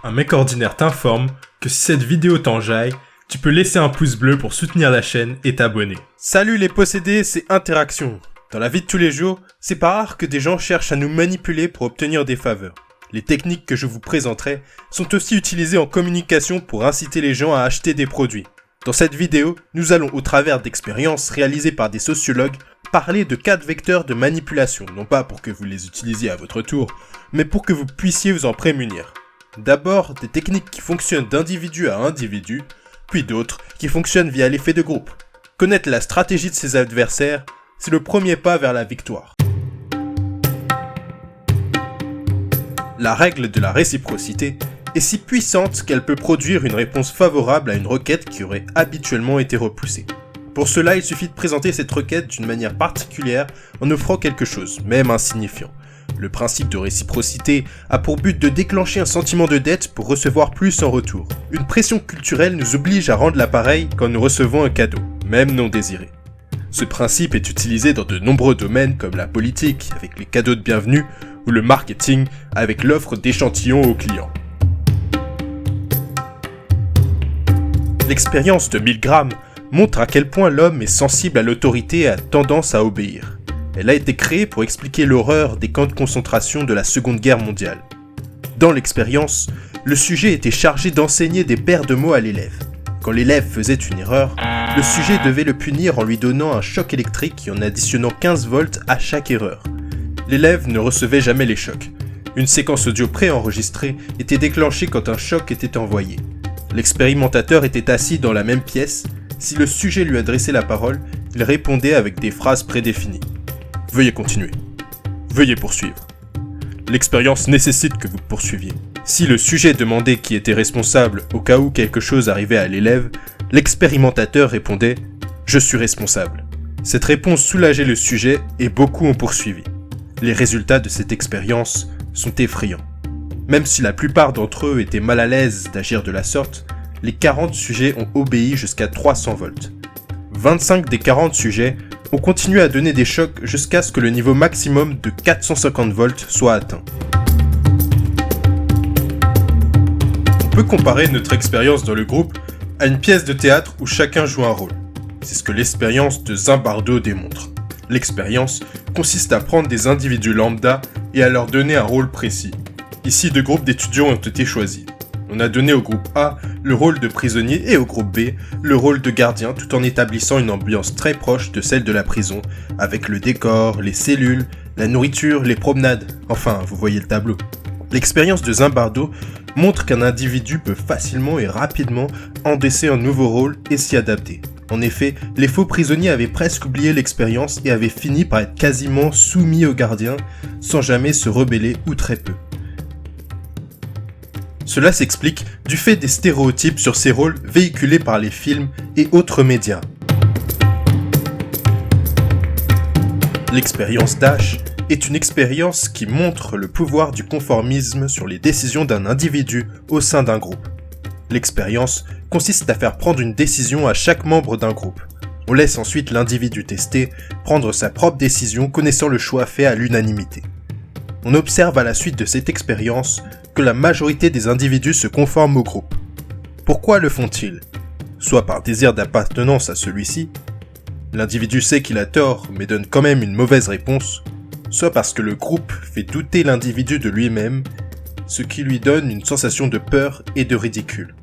Un mec ordinaire t'informe que si cette vidéo t'enjaille, tu peux laisser un pouce bleu pour soutenir la chaîne et t'abonner. Salut les possédés, c'est Interaction. Dans la vie de tous les jours, c'est pas rare que des gens cherchent à nous manipuler pour obtenir des faveurs. Les techniques que je vous présenterai sont aussi utilisées en communication pour inciter les gens à acheter des produits. Dans cette vidéo, nous allons au travers d'expériences réalisées par des sociologues parler de 4 vecteurs de manipulation, non pas pour que vous les utilisiez à votre tour, mais pour que vous puissiez vous en prémunir. D'abord, des techniques qui fonctionnent d'individu à individu, puis d'autres qui fonctionnent via l'effet de groupe. Connaître la stratégie de ses adversaires, c'est le premier pas vers la victoire. La règle de la réciprocité est si puissante qu'elle peut produire une réponse favorable à une requête qui aurait habituellement été repoussée. Pour cela, il suffit de présenter cette requête d'une manière particulière en offrant quelque chose, même insignifiant. Le principe de réciprocité a pour but de déclencher un sentiment de dette pour recevoir plus en retour. Une pression culturelle nous oblige à rendre l'appareil quand nous recevons un cadeau, même non désiré. Ce principe est utilisé dans de nombreux domaines comme la politique avec les cadeaux de bienvenue ou le marketing avec l'offre d'échantillons aux clients. L'expérience de Milgram montre à quel point l'homme est sensible à l'autorité et a tendance à obéir. Elle a été créée pour expliquer l'horreur des camps de concentration de la Seconde Guerre mondiale. Dans l'expérience, le sujet était chargé d'enseigner des paires de mots à l'élève. Quand l'élève faisait une erreur, le sujet devait le punir en lui donnant un choc électrique et en additionnant 15 volts à chaque erreur. L'élève ne recevait jamais les chocs. Une séquence audio préenregistrée était déclenchée quand un choc était envoyé. L'expérimentateur était assis dans la même pièce. Si le sujet lui adressait la parole, il répondait avec des phrases prédéfinies. Veuillez continuer. Veuillez poursuivre. L'expérience nécessite que vous poursuiviez. Si le sujet demandait qui était responsable au cas où quelque chose arrivait à l'élève, l'expérimentateur répondait « Je suis responsable ». Cette réponse soulageait le sujet et beaucoup ont poursuivi. Les résultats de cette expérience sont effrayants. Même si la plupart d'entre eux étaient mal à l'aise d'agir de la sorte, les 40 sujets ont obéi jusqu'à 300 volts. 25 des 40 sujets ont continué à donner des chocs jusqu'à ce que le niveau maximum de 450 volts soit atteint. On peut comparer notre expérience dans le groupe à une pièce de théâtre où chacun joue un rôle. C'est ce que l'expérience de Zimbardo démontre. L'expérience consiste à prendre des individus lambda et à leur donner un rôle précis. Ici, 2 groupes d'étudiants ont été choisis. On a donné au groupe A le rôle de prisonnier et au groupe B le rôle de gardien tout en établissant une ambiance très proche de celle de la prison avec le décor, les cellules, la nourriture, les promenades. Enfin, vous voyez le tableau. L'expérience de Zimbardo montre qu'un individu peut facilement et rapidement endosser un nouveau rôle et s'y adapter. En effet, les faux prisonniers avaient presque oublié l'expérience et avaient fini par être quasiment soumis au gardien sans jamais se rebeller ou très peu. Cela s'explique du fait des stéréotypes sur ces rôles véhiculés par les films et autres médias. L'expérience Dash est une expérience qui montre le pouvoir du conformisme sur les décisions d'un individu au sein d'un groupe. L'expérience consiste à faire prendre une décision à chaque membre d'un groupe. On laisse ensuite l'individu testé prendre sa propre décision connaissant le choix fait à l'unanimité. On observe à la suite de cette expérience que la majorité des individus se conforment au groupe. Pourquoi le font-ils ? Soit par désir d'appartenance à celui-ci, l'individu sait qu'il a tort mais donne quand même une mauvaise réponse, soit parce que le groupe fait douter l'individu de lui-même, ce qui lui donne une sensation de peur et de ridicule.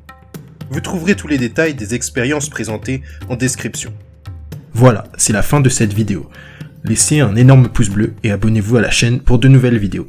Vous trouverez tous les détails des expériences présentées en description. Voilà, c'est la fin de cette vidéo. Laissez un énorme pouce bleu et abonnez-vous à la chaîne pour de nouvelles vidéos.